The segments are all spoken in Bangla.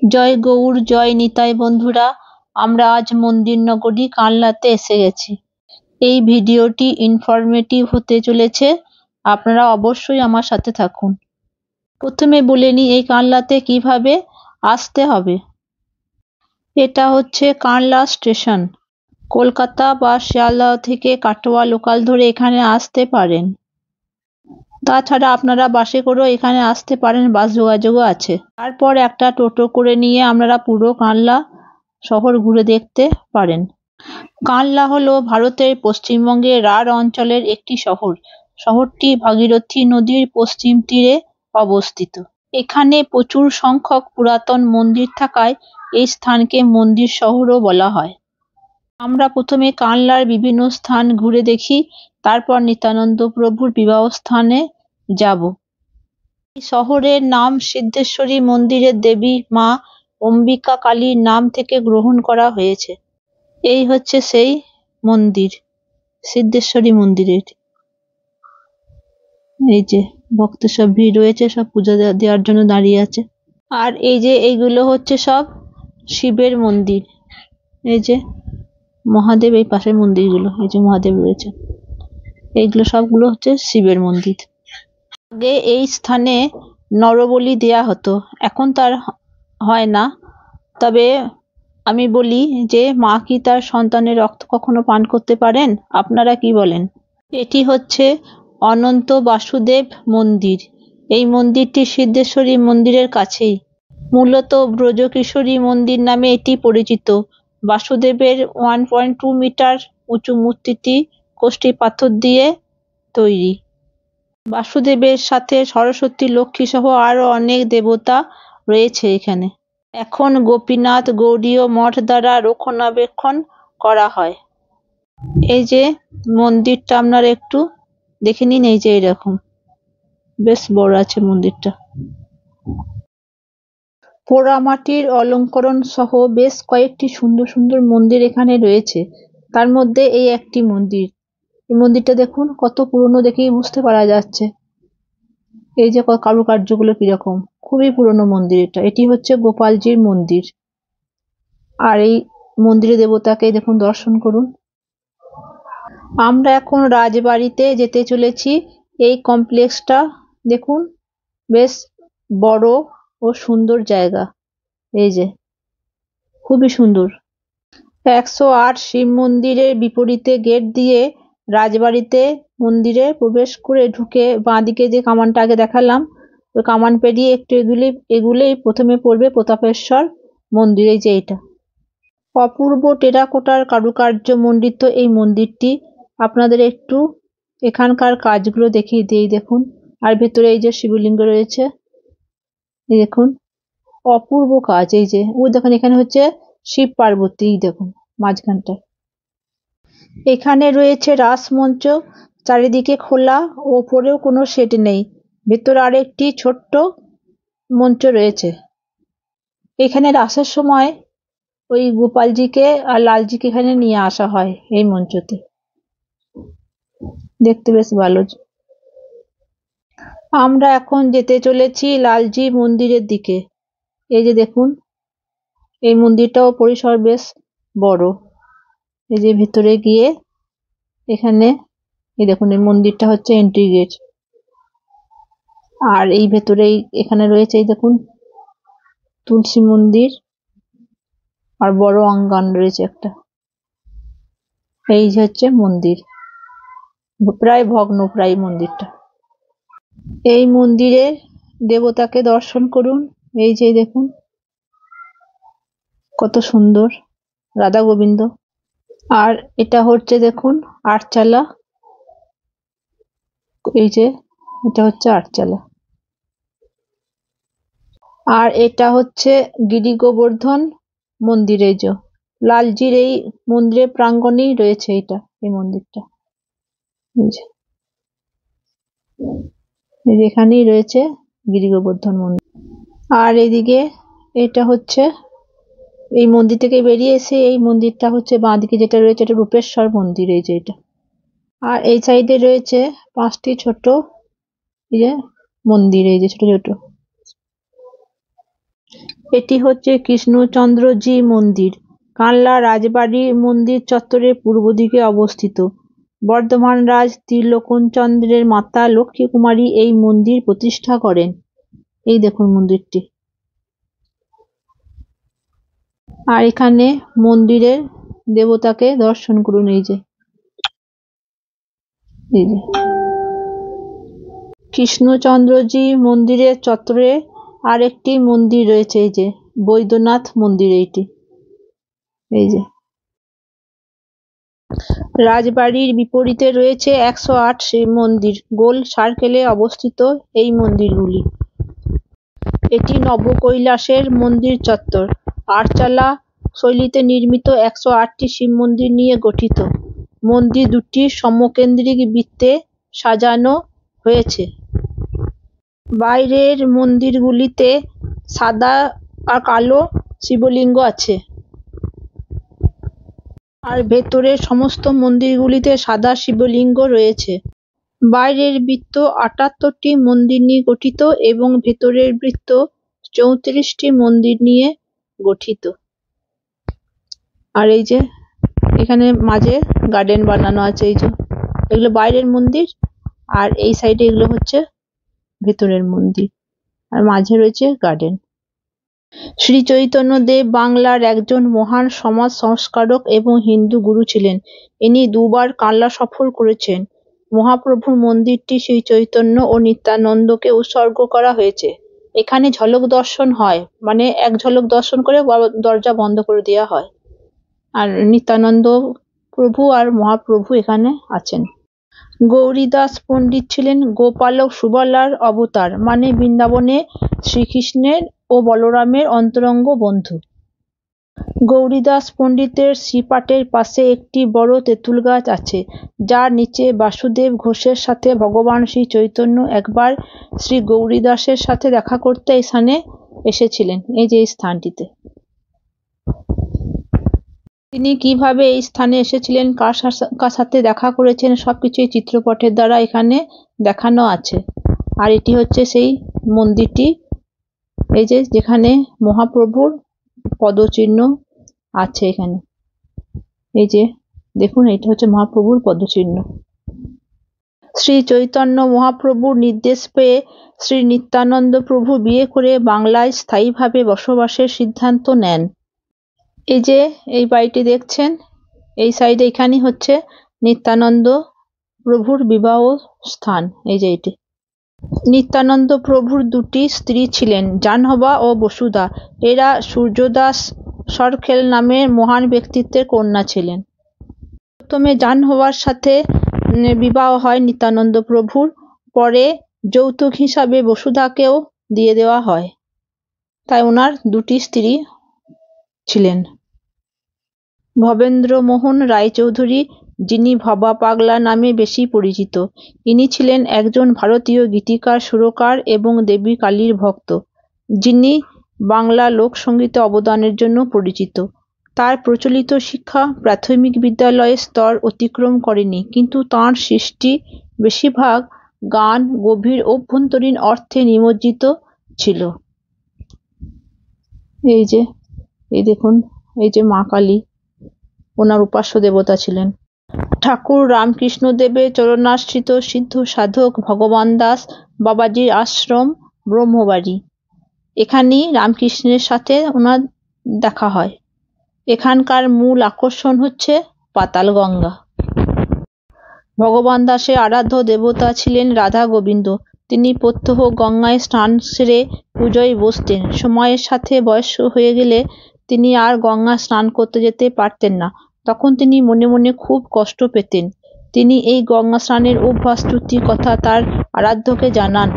জয় গৌর জয় নিতাই বন্ধুরা, আমরা আজ মন্দির নগরী কানলাতে এসে গেছি। এই ভিডিওটি ইনফরমেটিভ হতে চলেছে, আপনারা অবশ্যই আমার সাথে থাকুন। প্রথমে বলে নিই এই কানলাতে কিভাবে আসতে হবে। এটা হচ্ছে কানলা স্টেশন। কলকাতা বা শিয়ালদহ থেকে কাটোয়া লোকাল ধরে এখানে আসতে পারেন। তাছাড়া আপনারা বাসে করেও এখানে আসতে পারেন, বাস যোগাযোগও আছে। তারপর একটা টোটো করে নিয়ে আপনারা পুরো কানলা শহর ঘুরে দেখতে পারেন। কানলা হলো ভারতের পশ্চিমবঙ্গের রাঢ় অঞ্চলের একটি শহর। শহরটি ভাগীরথী নদীর পশ্চিম তীরে অবস্থিত। এখানে প্রচুর সংখ্যক পুরাতন মন্দির থাকায় এই স্থানকে মন্দির শহরও বলা হয়। আমরা প্রথমে কানলার বিভিন্ন স্থান ঘুরে দেখি, তারপর নিত্যানন্দ প্রভুর বিবাহ স্থানে যাব। এই শহরের নাম সিদ্ধেশ্বরী মন্দিরের দেবী মা অম্বিকা কালীর নাম থেকে গ্রহণ করা হয়েছে। এই হচ্ছে সেই মন্দির, সিদ্ধেশ্বরী মন্দিরের। এই যে ভক্ত সব ভিড় রয়েছে, সব পূজা দেওয়ার জন্য দাঁড়িয়ে আছে। আর এই যে এইগুলো হচ্ছে সব শিবের মন্দির। এই যে মহাদেব, এই পাশের মন্দিরগুলো, এই যে মহাদেব রয়েছে, এইগুলো সবগুলো হচ্ছে শিবের মন্দির। আগে এই স্থানে নরবলি দেয়া হতো, এখন তার হয় না। তবে আমি বলি যে মা কি তার সন্তানের রক্ত কখনো পান করতে পারেন? আপনারা কি বলেন? এটি হচ্ছে অনন্ত বাসুদেব মন্দির। এই মন্দিরটি সিদ্ধেশ্বরী মন্দিরের কাছেই। মূলত ব্রজকিশোরী মন্দির নামে এটি পরিচিত। বাসুদেবের 1.2 মিটার উঁচু মূর্তিটি কষ্টি পাথর দিয়ে তৈরি। বাসুদেবের সাথে সরস্বতী, লক্ষ্মী সহ আরো অনেক দেবতা রয়েছে এখানে। এখন গোপীনাথ গৌড়ীয় মঠ দ্বারা রক্ষণাবেক্ষণ করা হয়। এই যে মন্দিরটা আপনারা একটু দেখে নিন, এই যে এরকম বেশ বড় আছে মন্দিরটা। পোড়ামাটির অলঙ্করণ সহ বেশ কয়েকটি সুন্দর সুন্দর মন্দির এখানে রয়েছে। তার মধ্যে এই একটি মন্দির। এই মন্দিরটা দেখুন কত পুরনো, দেখেই বুঝতে পারা যাচ্ছে। এই যে কারুকার্যগুলো কিরকম, খুবই পুরনো মন্দির এটা। এটি হচ্ছে গোপালজির মন্দির। আর এই মন্দিরের দেবতাকে দেখুন, দর্শন করুন। আমরা এখন রাজবাড়িতে যেতে চলেছি। এই কমপ্লেক্সটা দেখুন, বেশ বড় ও সুন্দর জায়গা। এই যে খুবই সুন্দর। 108 শিব মন্দিরের বিপরীতে গেট দিয়ে রাজবাড়িতে মন্দিরে প্রবেশ করে ঢুকে বাঁদিকে যে কামানটা আগে দেখালাম, ওই কামান পেরিয়ে একটু এগুলেই প্রথমে পড়বে প্রতাপেশ্বর মন্দির। এই যে এটা অপূর্ব টেরাকোটার কারুকার্য মণ্ডিত এই মন্দিরটি। আপনাদের একটু এখানকার কাজগুলো দেখিয়ে দিই, দেখুন। আর ভেতরে এই যে শিবলিঙ্গ রয়েছে, এই দেখুন অপূর্ব কাজ। এই যে ওই দেখুন, এখানে হচ্ছে শিব পার্বতী, দেখুন মাঝখানটায়। এখানে রয়েছে রাসমঞ্চ, চারিদিকে খোলা, ওপরেও কোনো শেড নেই। ভেতরে আরেকটি ছোট্ট মঞ্চ রয়েছে। এখানে রাসের সময় ওই গোপালজিকে আর লালজিকে এখানে নিয়ে আসা হয় এই মঞ্চতে। দেখতে বেশ ভালো। আমরা এখন যেতে চলেছি লালজি মন্দিরের দিকে। এই যে দেখুন, এই মন্দিরটাও পরিসর বেশ বড়। এই যে ভিতরে গিয়ে এখানে এই দেখুন, এই মন্দিরটা হচ্ছে এন্ট্রি গেট। আর এই ভেতরেই এখানে রয়েছে এই দেখুন তুলসী মন্দির, আর বড় অঙ্গন রয়েছে একটা। এই যে হচ্ছে মন্দির, প্রায় ভগ্ন প্রায় মন্দিরটা। এই মন্দিরের দেবতাকে দর্শন করুন। এই যে দেখুন কত সুন্দর, রাধা গোবিন্দ। আর এটা হচ্ছে দেখুন আটচালা। এই যে এটা হচ্ছে আটচালা। আর এটা হচ্ছে গিরি গোবর্ধন মন্দির। এই যে লালজির এই মন্দিরের প্রাঙ্গণেই রয়েছে এটা, এই মন্দিরটা। এই যে এখানেই রয়েছে গিরি গোবর্ধন মন্দির। আর এদিকে এটা হচ্ছে এই মন্দির থেকে বেরিয়ে এসে এই মন্দিরটা হচ্ছে বাঁদিকে যেটা রয়েছে, এটা রূপেশ্বর মন্দির। এই যে এটা। আর এই সাইডে রয়েছে 5টি ছোট এই যে মন্দির, এই যে ছোট ছোট। এটি হচ্ছে কৃষ্ণচন্দ্রজি মন্দির, কানলা রাজবাড়ি মন্দির চত্বরের পূর্ব দিকে অবস্থিত। বর্ধমান রাজ ত্রিলোচনচন্দ্রের মাতা লক্ষ্মী কুমারী এই মন্দির প্রতিষ্ঠা করেন। এই দেখুন মন্দিরটি। আর এখানে মন্দিরের দেবতাকে দর্শন করুন। এই যে কৃষ্ণচন্দ্রজি মন্দিরের চত্বরে আর একটি মন্দির রয়েছে, এই যে বৈদ্যনাথ মন্দির। এই যে রাজবাড়ির বিপরীতে রয়েছে 108 শিব মন্দির। গোল সার্কেলে অবস্থিত এই মন্দিরগুলি। এটি নবকৈলাসের মন্দির চত্বর। আটচালা শৈলীতে নির্মিত 108টি শিব মন্দির নিয়ে গঠিত। মন্দির দুটি সমকেন্দ্রিক বৃত্তে সাজানো হয়েছে। বাইরের মন্দিরগুলিতে সাদা আর কালো শিবলিঙ্গ আছে, আর ভেতরের সমস্ত মন্দিরগুলিতে সাদা শিবলিঙ্গ রয়েছে। বাইরের বৃত্ত 78টি মন্দির নিয়ে গঠিত এবং ভেতরের বৃত্ত 34টি মন্দির নিয়ে গঠিত। আর এই যে এখানে মাঝে গার্ডেন বানানো আছে। এই যে এগুলো বাইরের মন্দির, আর এই সাইডে এগুলো হচ্ছে ভেতরের মন্দির, আর মাঝে রয়েছে গার্ডেন। শ্রী চৈতন্য দেব বাংলার একজন মহান সমাজ সংস্কারক এবং হিন্দু গুরু ছিলেন। ইনি দুবার কানলা সফর করেছেন। মহাপ্রভুর মন্দিরটি শ্রী চৈতন্য ও নিত্যানন্দকে উৎসর্গ করা হয়েছে। এখানে ঝলক দর্শন হয়, মানে এক ঝলক দর্শন করে দরজা বন্ধ করে দেওয়া হয়। আর নিত্যানন্দ প্রভু আর মহাপ্রভু এখানে আছেন। গৌরীদাস পণ্ডিত ছিলেন গোপালক সুবালার অবতার, মানে বৃন্দাবনে শ্রীকৃষ্ণের ও বলরামের অন্তরঙ্গ বন্ধু। গৌরীদাস পণ্ডিতের শ্রীপাঠের পাশে একটি বড় তেঁতুল গাছ আছে, যার নিচে বাসুদেব ঘোষের সাথে ভগবান শ্রী চৈতন্য একবার শ্রী গৌরীদাসের সাথে দেখা করতে এই স্থানে এসেছিলেন। এই যে এই স্থানটিতে তিনি কিভাবে এই স্থানে এসেছিলেন, কার সাথে দেখা করেছেন, সবকিছুই চিত্রপটের দ্বারা এখানে দেখানো আছে। আর এটি হচ্ছে সেই মন্দিরটি, এই যে যেখানে মহাপ্রভুর পদচিহ্ন আছে। এখানে এই যে দেখুন, এটা হচ্ছে মহাপ্রভুর পদচিহ্ন। শ্রী চৈতন্য মহাপ্রভুর নির্দেশ পেয়ে শ্রী নিত্যানন্দ প্রভু বিয়ে করে বাংলায় স্থায়ীভাবে বসবাসের সিদ্ধান্ত নেন। এই যে এই বাড়িটি দেখছেন, এই সাইডে এখানেই হচ্ছে নিত্যানন্দ প্রভুর বিবাহ স্থান। এই যে এটি। নিত্যানন্দ প্রভুর দুটি স্ত্রী ছিলেন, জাহ্নবা ও বসুধা। এরা সূর্যদাস সরখেল নামের মহান ব্যক্তিত্বের কন্যা ছিলেন। প্রথমে জাহ্নবার সাথে বিবাহ হয় নিত্যানন্দ প্রভুর, পরে যৌতুক হিসাবে বসুধাকেও দিয়ে দেওয়া হয়। তাই ওনার দুটি স্ত্রী ছিলেন। ভবেন্দ্রমোহন রায়চৌধুরী, যিনি ভবা পাগলা নামে বেশি পরিচিত, ইনি ছিলেন একজন ভারতীয় গীতিকার, সুরকার এবং দেবী কালীর ভক্ত, যিনি বাংলা লোকসঙ্গীতে অবদানের জন্য পরিচিত। তার প্রচলিত শিক্ষা প্রাথমিক বিদ্যালয়ের স্তর অতিক্রম করেনি, কিন্তু তাঁর সৃষ্টি বেশিরভাগ গান গভীর অভ্যন্তরীণ অর্থে নিমজ্জিত ছিল। এই দেখুন, এই যে মা কালী ওনার উপাস্য দেবতা ছিলেন। ঠাকুর রামকৃষ্ণ দেবের চরণাশ্রিত সিদ্ধ সাধক ভগবান দাস বাবাজির আশ্রম ব্রহ্মবাড়ি। এখানেই রামকৃষ্ণের সাথে ওনার দেখা হয়। এখানকার মূল আকর্ষণ হচ্ছে পাতাল গঙ্গা। ভগবান দাসের আরাধ্য দেবতা ছিলেন রাধা গোবিন্দ। তিনি প্রত্যহ গঙ্গায় স্নান সেরে পুজোয় বসতেন। সময়ের সাথে বয়স হয়ে গেলে তিনি আর গঙ্গা স্নান করতে যেতে পারতেন না। তখন তিনি মনে মনে খুব কষ্ট পেতেন। তিনি এই গঙ্গা স্নানের অভ্যাস ত্রুটির কথা তার আরাধ্যকে জানান।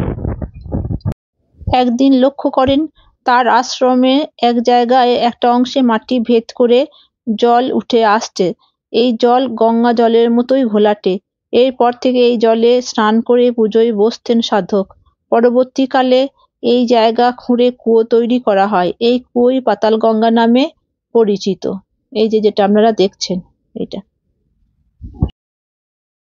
একদিন লক্ষ্য করেন তার আশ্রমে এক জায়গায় একটা অংশে মাটি ভেদ করে জল উঠে আসছে। এই জল গঙ্গা জলের মতোই ঘোলাটে। এরপর থেকে এই জলে স্নান করে পুজোয় বসতেন সাধক। পরবর্তীকালে এই জায়গা খুঁড়ে কুয়ো তৈরি করা হয়। এই কুয়োই পাতাল গঙ্গা নামে পরিচিত। এই যে যেটা আপনারা দেখছেন, এটা।